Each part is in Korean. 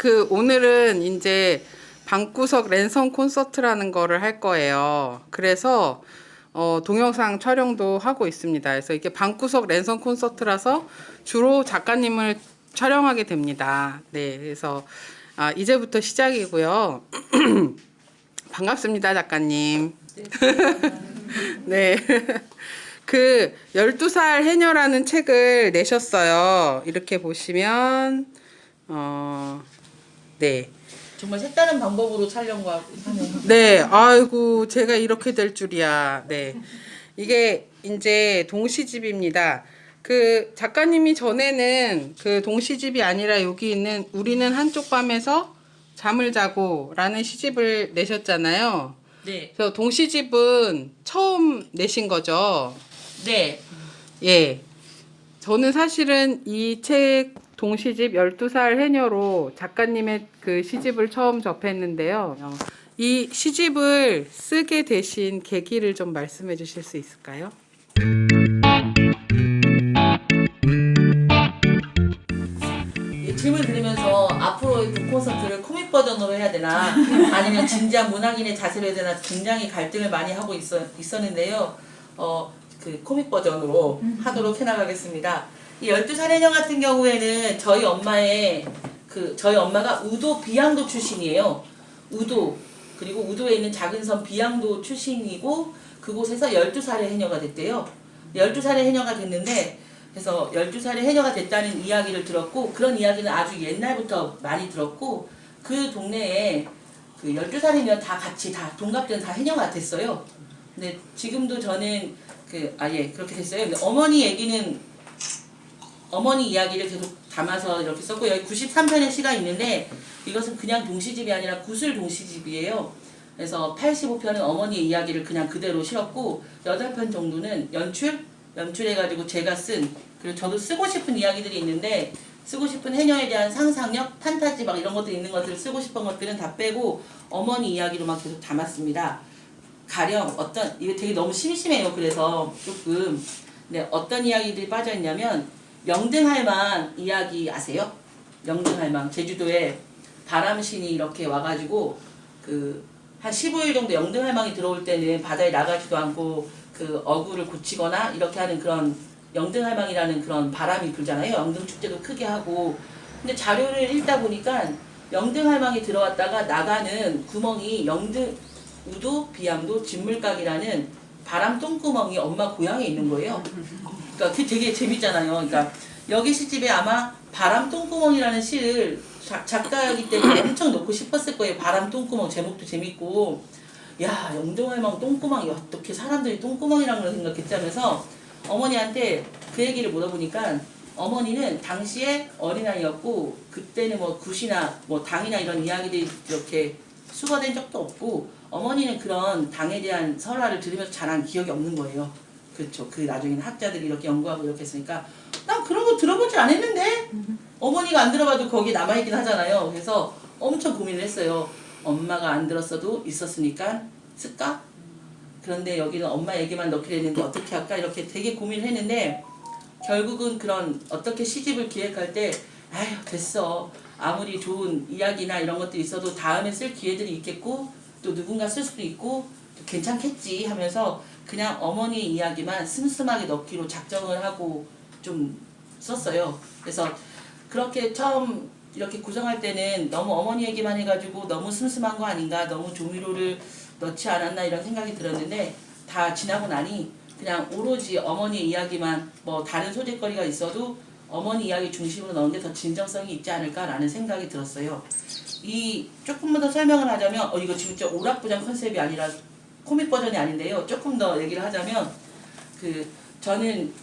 오늘은 이제 방구석 랜선 콘서트라는 거를 할 거예요. 그래서 동영상 촬영도 하고 있습니다. 그래서 이게 방구석 랜선 콘서트라서 주로 작가님을 촬영하게 됩니다. 네, 그래서 이제부터 시작이고요. 반갑습니다, 작가님. 네. 12살 해녀라는 책을 내셨어요. 이렇게 보시면, 네. 정말 색다른 방법으로 촬영과 하네요. 네, 아이고, 제가 이렇게 될 줄이야. 네. 이게 이제 동시집입니다. 작가님이 전에는 동시집이 아니라 여기 있는 우리는 한쪽 밤에서 잠을 자고라는 시집을 내셨잖아요. 네. 그래서 동시집은 처음 내신 거죠. 네. 예. 저는 사실은 이 책 동시집 12살 해녀로 작가님의 시집을 처음 접했는데요. 이 시집을 쓰게 되신 계기를 좀 말씀해 주실 수 있을까요? 이 질문 들으면서 앞으로의 북 콘서트를 코믹 버전으로 해야 되나 아니면 진지한 문학인의 자세로 해야 되나 굉장히 갈등을 많이 하고 있었는데요. 코믹 버전으로 하도록 해나가겠습니다. 이 12살 해녀 같은 경우에는 저희 엄마가 우도 비양도 출신이에요. 그리고 우도에 있는 작은 섬 비양도 출신이고 그곳에서 12살의 해녀가 됐대요. 12살의 해녀가 됐는데 그래서 12살의 해녀가 됐다는 이야기를 들었고 그런 이야기는 아주 옛날부터 많이 들었고 그 동네에 12살이면 다 같이 다 동갑들은 다 해녀가 됐어요. 근데 지금도 저는 그렇게 됐어요. 근데 어머니 이야기를 계속 담아서 이렇게 썼고 여기 93편의 시가 있는데 이것은 그냥 동시집이 아니라 구술 동시집이에요. 그래서 85편은 어머니의 이야기를 그냥 그대로 실었고 8편 정도는 연출해가지고 제가 쓴 그리고 저도 쓰고 싶은 이야기들이 있는데 쓰고 싶은 해녀에 대한 상상력, 판타지 막 이런 것들 있는 것들을 쓰고 싶은 것들은 다 빼고 어머니 이야기로만 계속 담았습니다. 가령 이게 되게 너무 심심해요. 그래서 조금 어떤 이야기들이 빠져있냐면 영등할망 이야기 아세요? 영등할망 제주도에 바람신이 이렇게 와가지고 한 15일 정도 영등할망이 들어올 때는 바다에 나가지도 않고 어구를 고치거나 이렇게 하는 그런 영등할망이라는 그런 바람이 불잖아요. 영등축제도 크게 하고 근데 자료를 읽다 보니까 영등할망이 들어왔다가 나가는 구멍이 우도 비양도 진물각이라는 바람 똥구멍이 엄마 고향에 있는 거예요. 그러니까 그게 되게 재밌잖아요. 그러니까 여기 시집에 아마 바람 똥구멍이라는 시를 작가이기 때문에 엄청 넣고 싶었을 거예요. 바람 똥구멍 제목도 재밌고 야 영등할망 똥구멍이 어떻게 사람들이 똥구멍이라는 걸 생각했자면서 어머니한테 그 얘기를 물어보니까 어머니는 당시에 어린아이였고 그때는 뭐 굿이나 뭐 당이나 이런 이야기들이 이렇게 수거된 적도 없고 어머니는 그런 당에 대한 설화를 들으면서 자란 기억이 없는 거예요. 그렇죠. 나중에는 학자들이 이렇게 연구하고 이렇게 했으니까 난 그런 거 들어보지 않았는데 어머니가 안 들어봐도 거기에 남아있긴 하잖아요. 그래서 엄청 고민을 했어요. 엄마가 안 들었어도 있었으니까 쓸까? 그런데 여기는 엄마 얘기만 넣기로 했는데 어떻게 할까? 이렇게 되게 고민을 했는데 결국은 어떻게 시집을 기획할 때 아휴 됐어. 아무리 좋은 이야기나 이런 것도 있어도 다음에 쓸 기회들이 있겠고 또 누군가 쓸 수도 있고 괜찮겠지 하면서 그냥 어머니 이야기만 슴슴하게 넣기로 작정을 하고 좀 썼어요. 그래서 그렇게 처음 이렇게 구성할 때는 너무 어머니 얘기만 해가지고 너무 슴슴한 거 아닌가 너무 조미료를 넣지 않았나 이런 생각이 들었는데 다 지나고 나니 그냥 오로지 어머니 이야기만 뭐 다른 소재거리가 있어도 어머니 이야기 중심으로 넣은 게 더 진정성이 있지 않을까라는 생각이 들었어요. 조금만 더 설명을 하자면 이거 진짜 오락부장 컨셉이 아니라 코믹 버전이 아닌데요. 조금 더 얘기를 하자면 저는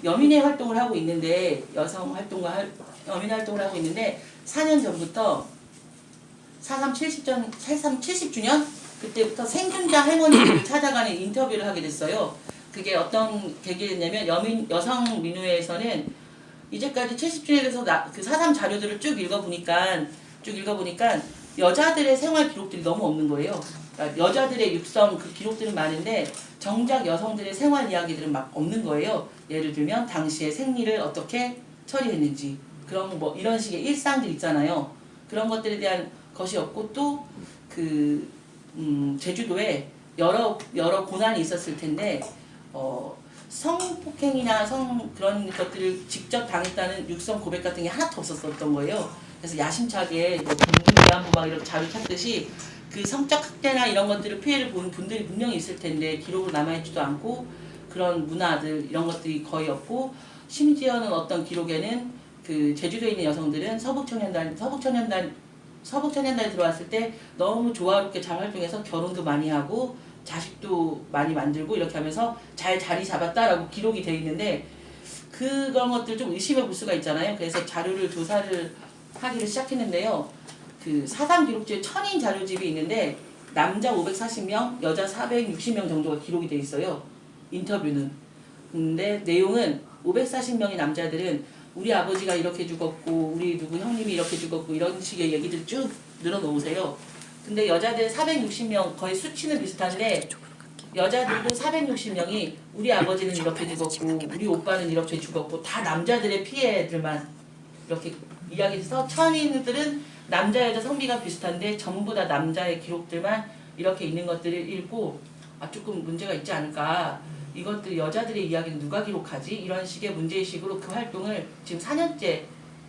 여민의 활동을 하고 있는데 여민 활동을 하고 있는데 4년 전부터 4.3 70주년 그때부터 생존자 할머니들을 찾아가는 인터뷰를 하게 됐어요. 그게 어떤 계기였냐면 여성민우회에서는 이제까지 70주년에서 4.3 자료들을 쭉 읽어보니까 여자들의 생활 기록들이 너무 없는 거예요. 그러니까 여자들의 육성 기록들은 많은데 정작 여성들의 생활 이야기들은 막 없는 거예요. 예를 들면 당시의 생리를 어떻게 처리했는지 그런 뭐 이런 식의 일상들 있잖아요. 그런 것들에 대한 것이 없고 또 그 제주도에 여러 고난이 있었을 텐데 성폭행이나 그런 것들을 직접 당했다는 육성 고백 같은 게 하나도 없었던 거예요. 그래서 야심차게 뭐 국민위안부 막 이런 자료 찾듯이 그 성적 학대나 이런 것들을 피해를 본 분들이 분명히 있을 텐데 기록으로 남아있지도 않고 그런 문화들 이런 것들이 거의 없고 심지어는 어떤 기록에는 그 제주도에 있는 여성들은 서북청년단에 들어왔을 때 너무 조화롭게 잘 활동해서 결혼도 많이 하고 자식도 많이 만들고 이렇게 하면서 잘 자리 잡았다라고 기록이 돼 있는데 그런 것들 좀 의심해 볼 수가 있잖아요. 그래서 자료를 조사를 하기를 시작했는데요. 그 사상 기록지에 천인 자료집이 있는데 남자 540명, 여자 460명 정도가 기록이 돼 있어요. 인터뷰는. 근데 내용은 540명의 남자들은 우리 아버지가 이렇게 죽었고 우리 누구 형님이 이렇게 죽었고 이런 식의 얘기들 쭉 늘어놓으세요. 근데 여자들 460명 거의 수치는 비슷한데 여자들도 460명이 우리 아버지는 이렇게 죽었고 우리 오빠는 이렇게 죽었고 다 남자들의 피해들만 이렇게 이야기해서 천인들은 남자 여자 성비가 비슷한데 전부 다 남자의 기록들만 이렇게 있는 것들을 읽고 조금 문제가 있지 않을까. 이것들 여자들의 이야기는 누가 기록하지? 이런 식의 문제의식으로 그 활동을 지금 4년째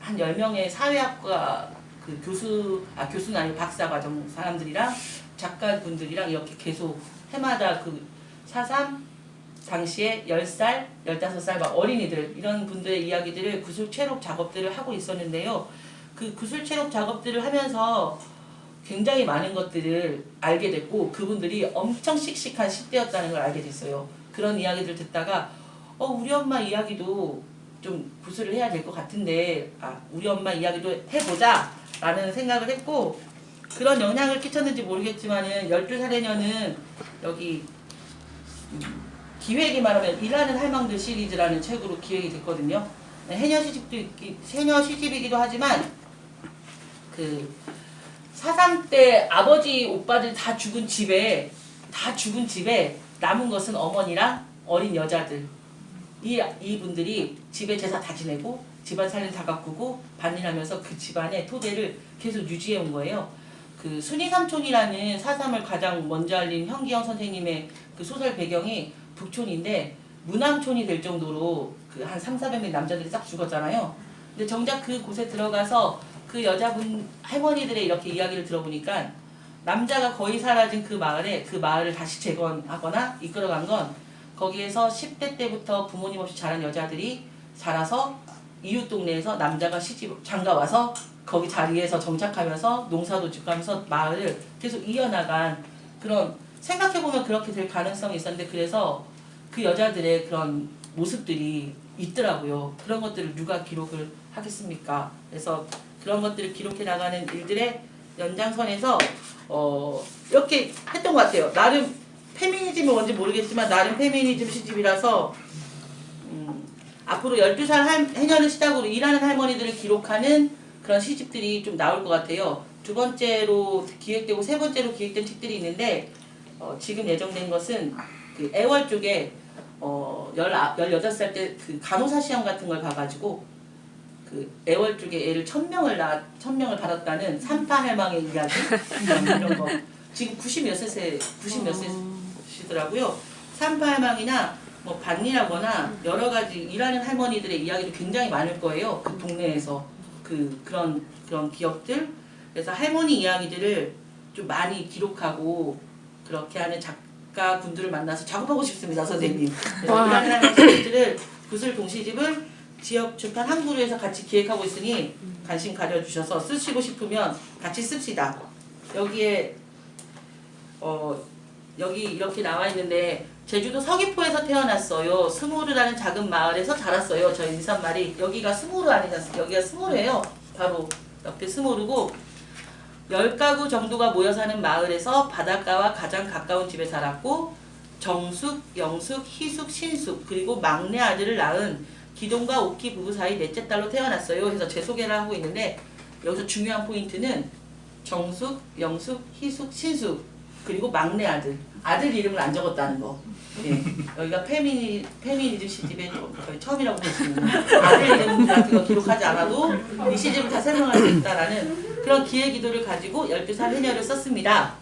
한 10명의 사회학과 그 교수는 아니고 박사과정 사람들이랑 작가분들이랑 이렇게 계속 해마다 그 4.3 당시에 10살, 15살 막 어린이들 이런 분들의 이야기들을 구술 체록 작업들을 하고 있었는데요. 그 구술 체록 작업들을 하면서 굉장히 많은 것들을 알게 됐고 그분들이 엄청 씩씩한 10대였다는 걸 알게 됐어요. 그런 이야기들 듣다가 우리 엄마 이야기도 좀 구술을 해야 될 것 같은데 우리 엄마 이야기도 해보자 라는 생각을 했고 그런 영향을 끼쳤는지 모르겠지만은 12살의 녀는 여기 기획이 말하면 일하는 할망들 시리즈라는 책으로 기획이 됐거든요. 해녀 시집이기도 하지만 그 4.3 때 아버지 오빠들 다 죽은 집에 남은 것은 어머니랑 어린 여자들 이분들이 집에 제사 다 지내고 집안 살림 다 가꾸고 반일하면서 그 집안의 토대를 계속 유지해 온 거예요. 그 순이삼촌이라는 4.3을 가장 먼저 알린 현기영 선생님의 그 소설 배경이 북촌인데 무남촌이 될 정도로 그 한 300~400명 남자들이 싹 죽었잖아요. 근데 정작 그 곳에 들어가서 그 여자분 할머니들의 이렇게 이야기를 들어보니까 남자가 거의 사라진 그 마을을 다시 재건하거나 이끌어간 건 거기에서 10대 때부터 부모님 없이 자란 여자들이 자라서 이웃 동네에서 남자가 장가 와서 거기 자리에서 정착하면서 농사도 짓고 하면서 마을을 계속 이어나간 그런 생각해보면 그렇게 될 가능성이 있었는데 그래서 그 여자들의 그런 모습들이 있더라고요. 그런 것들을 누가 기록을 하겠습니까? 그래서 그런 것들을 기록해 나가는 일들의 연장선에서 이렇게 했던 것 같아요. 나름 페미니즘이 뭔지 모르겠지만 나름 페미니즘 시집이라서 앞으로 12살 해녀를 시작으로 일하는 할머니들을 기록하는 그런 시집들이 좀 나올 것 같아요. 두 번째로 기획되고 세 번째로 기획된 책들이 있는데 지금 예정된 것은 그 애월 쪽에 18살 때 그 간호사 시험 같은 걸 봐가지고 그 애월 쪽에 애를 1000명을 받았다는 산파 할망의 이야기 이런 거 지금 90몇 세시더라고요. 산파 할망이나 뭐 반일하거나 여러 가지 일하는 할머니들의 이야기도 굉장히 많을 거예요. 그 동네에서 그런 기억들. 그래서 할머니 이야기들을 좀 많이 기록하고 그렇게 하는 작가분들을 만나서 작업하고 싶습니다, 선생님. 그래서 일하는 할머니들을 구슬 동시집을 지역 출판 항구루에서 같이 기획하고 있으니 관심 가져주셔서 쓰시고 싶으면 같이 씁시다. 여기에 여기 이렇게 나와 있는데 제주도 서귀포에서 태어났어요. 스무르라는 작은 마을에서 자랐어요. 저희 인사말이 여기가 스무르 아니잖아요. 여기가 스무르예요. 바로 옆에 스무르고 10가구 정도가 모여 사는 마을에서 바닷가와 가장 가까운 집에 살았고 정숙, 영숙, 희숙, 신숙 그리고 막내 아들을 낳은 기동과 옥기 부부 사이 넷째 딸로 태어났어요. 그래서 제 소개를 하고 있는데 여기서 중요한 포인트는 정숙, 영숙, 희숙, 신숙 그리고 막내 아들 이름을 안 적었다는 거. 예. 여기가 페미니즘 시집의 거의 처음이라고 볼 수 있는 아들 이름 같은 거 기록하지 않아도 이 시집을 다 설명할 수 있다라는 그런 기획의도를 가지고 12살 해녀를 썼습니다.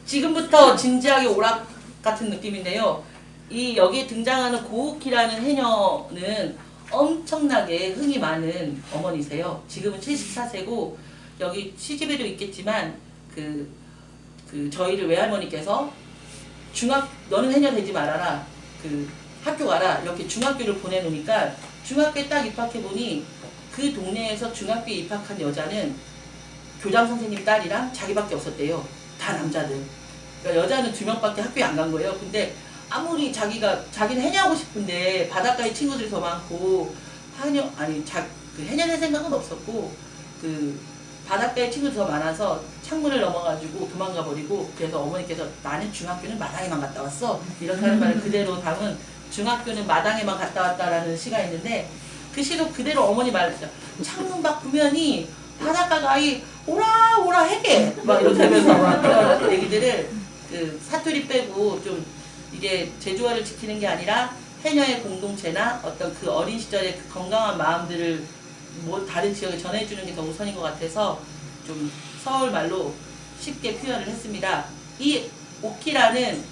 지금부터 진지하게 오락 같은 느낌인데요. 이 여기에 등장하는 고우키라는 해녀는 엄청나게 흥이 많은 어머니세요. 지금은 74세고 여기 시집에도 있겠지만 그 저희를 외할머니께서 너는 해녀 되지 말아라. 학교 가라. 이렇게 중학교를 보내놓으니까 중학교에 딱 입학해 보니 그 동네에서 중학교에 입학한 여자는 교장 선생님 딸이랑 자기밖에 없었대요. 다 남자들. 그러니까 여자는 2명밖에 학교에 안 간 거예요. 근데 아무리 자기는 해녀하고 싶은데 바닷가에 친구들이 더 많고 해녀 될 생각은 없었고 바닷가에 친구들이 더 많아서 창문을 넘어가지고 도망가 버리고 그래서 어머니께서 나는 중학교는 마당에만 갔다 왔어. 이렇게 하는 말을 그대로 담은 중학교는 마당에만 갔다 왔다라는 시가 있는데 그 시도 그대로 어머니 말했어요. 창문 밖 보면이 바닷가가 아이 오라 오라 해게 막 이렇게 하면서 막 그런 얘기들을 사투리 빼고 좀 이게 제주어를 지키는 게 아니라 해녀의 공동체나 어떤 그 어린 시절의 그 건강한 마음들을 다른 지역에 전해주는 게 더 우선인 것 같아서 좀 서울 말로 쉽게 표현을 했습니다. 이 오키라는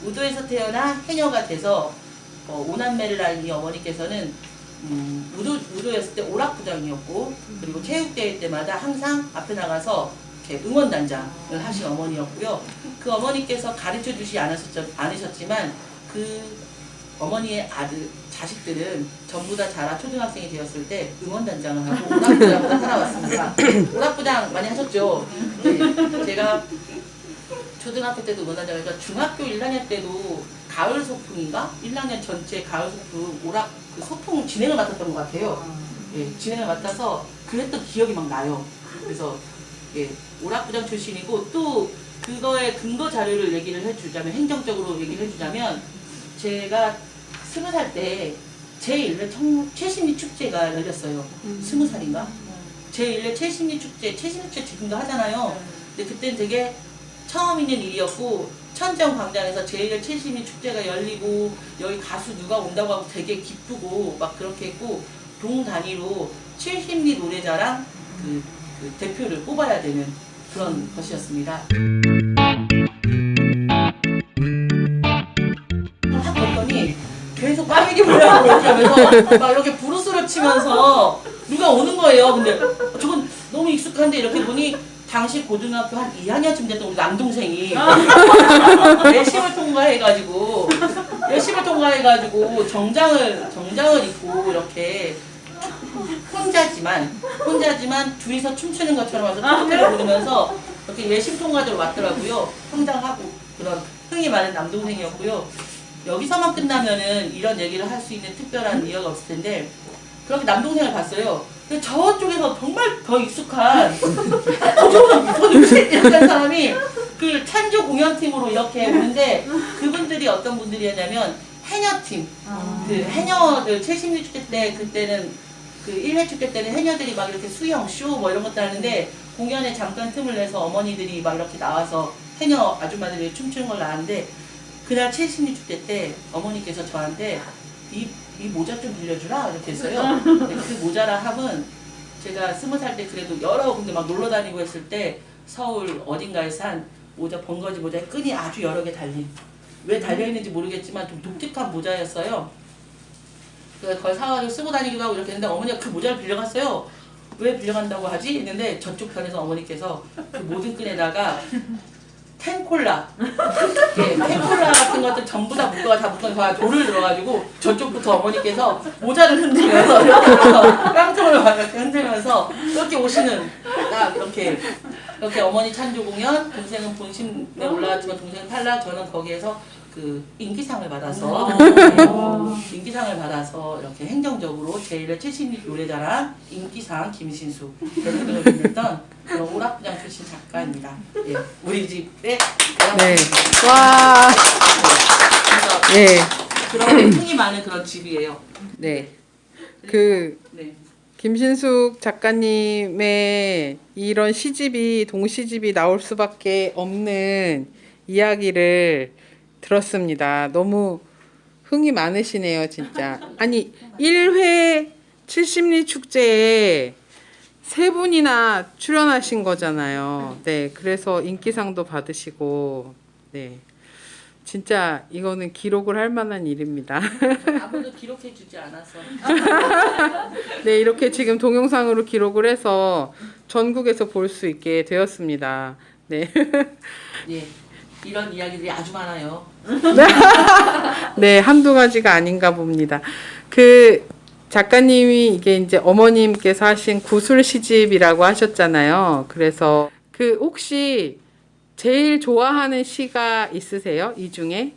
우도에서 태어나 해녀가 돼서 오남매를 낳은 이 어머니께서는 우도였을 때 오락부장이었고 그리고 체육대회 때마다 항상 앞에 나가서 이렇게 응원단장을 하신 어머니였고요. 그 어머니께서 가르쳐 주지 않으셨지만 그 어머니의 자식들은 전부 다 자라 초등학생이 되었을 때 응원단장을 하고 오락부장으로 살아왔습니다. 오락부장 많이 하셨죠? 네, 제가 초등학교 때도 응원단장을 해서 중학교 1학년 때도 가을 소풍인가? 1학년 전체 가을 소풍 소풍 진행을 맡았던 것 같아요. 예, 진행을 맡아서 그랬던 기억이 막 나요. 그래서 예, 오락부장 출신이고 또 그거의 근거 자료를 얘기를 해주자면 행정적으로 얘기를 해주자면 제가 20살 때 제1회 최신리 축제가 열렸어요. 20살인가? 제1회 최신리 축제 지금도 하잖아요. 근데 그때는 되게 처음 있는 일이었고 천정 광장에서 제1회 최신리 축제가 열리고 여기 가수 누가 온다고 하고 되게 기쁘고 막 그렇게 했고 동 단위로 최신리 노래자랑 그 대표를 뽑아야 되는 그런 것이었습니다. 딱 봤더니 계속 까매기 보려고 이렇게 하면서 막 이렇게 부르스를 치면서 누가 오는 거예요. 근데 저건 너무 익숙한데 이렇게 보니 당시 고등학교 한 2학년쯤 됐던 우리 남동생이 예심을 통과해가지고 정장을 입고 이렇게 혼자지만 둘이서 춤추는 것처럼 와서 뚜껑을 부르면서 이렇게 예심 통과대로 왔더라고요. 성장하고 그런 흥이 많은 남동생이었고요. 여기서만 끝나면은 이런 얘기를 할 수 있는 특별한 이유가 없을 텐데 그렇게 남동생을 봤어요. 근데 저쪽에서 정말 더 익숙한 이런 사람이 그 찬조 공연팀으로 이렇게 오는데 그분들이 어떤 분들이었냐면 해녀팀. 그 해녀들 최신리 축제 때 그때는 그 1회 축제 때는 해녀들이 막 이렇게 수영, 쇼 뭐 이런 것도 하는데 공연에 잠깐 틈을 내서 어머니들이 막 이렇게 나와서 해녀 아줌마들이 춤추는 걸 나왔는데 그날 최신리 축제 때 어머니께서 저한테 이 모자 좀 빌려주라 이렇게 했어요. 근데 그 모자라 함은 제가 20살 때 그래도 여러 군데 막 놀러 다니고 했을 때 서울 어딘가에 산 모자 번거지 모자에 끈이 아주 여러 개 달린 왜 달려있는지 모르겠지만 좀 독특한 모자였어요. 그래서 그걸 사가지고 쓰고 다니기도 하고 이렇게 했는데 어머니가 그 모자를 빌려갔어요. 왜 빌려간다고 하지? 했는데 저쪽 편에서 어머니께서 그 모든 끈에다가 텐콜라, 예, 텐콜라 같은 것들 전부 다 묶어서 돌을 들어가지고 저쪽부터 어머니께서 모자를 흔들면서 깡통을 막 이렇게 흔들면서 이렇게 오시는 딱 이렇게 어머니 찬조 공연, 동생은 본심에 올라갔지만 동생은 탈락, 저는 거기에서 그 인기상을 받아서 이렇게 행정적으로 제1회 최신리 노래자랑 인기상 김신수 대표를 빛냈던 그런 오락부장 출신 작가입니다. 예, 우리 집에 네. 와. 네. 그런 흥이 많은 그런 집이에요. 네. 네. 김신숙 작가님의 이런 동시집이 나올 수밖에 없는 이야기를 들었습니다. 너무 흥이 많으시네요, 진짜. 아니, 1회 70리 축제에 3분이나 출연하신 거잖아요. 네, 그래서 인기상도 받으시고, 네. 진짜 이거는 기록을 할 만한 일입니다. 아무도 기록해주지 않아서. 네, 이렇게 지금 동영상으로 기록을 해서 전국에서 볼 수 있게 되었습니다. 네. 예, 이런 이야기들이 아주 많아요. 네, 한두 가지가 아닌가 봅니다. 그 작가님이 이게 이제 어머님께서 하신 구술 시집이라고 하셨잖아요. 그래서 그 혹시 제일 좋아하는 시가 있으세요? 이 중에?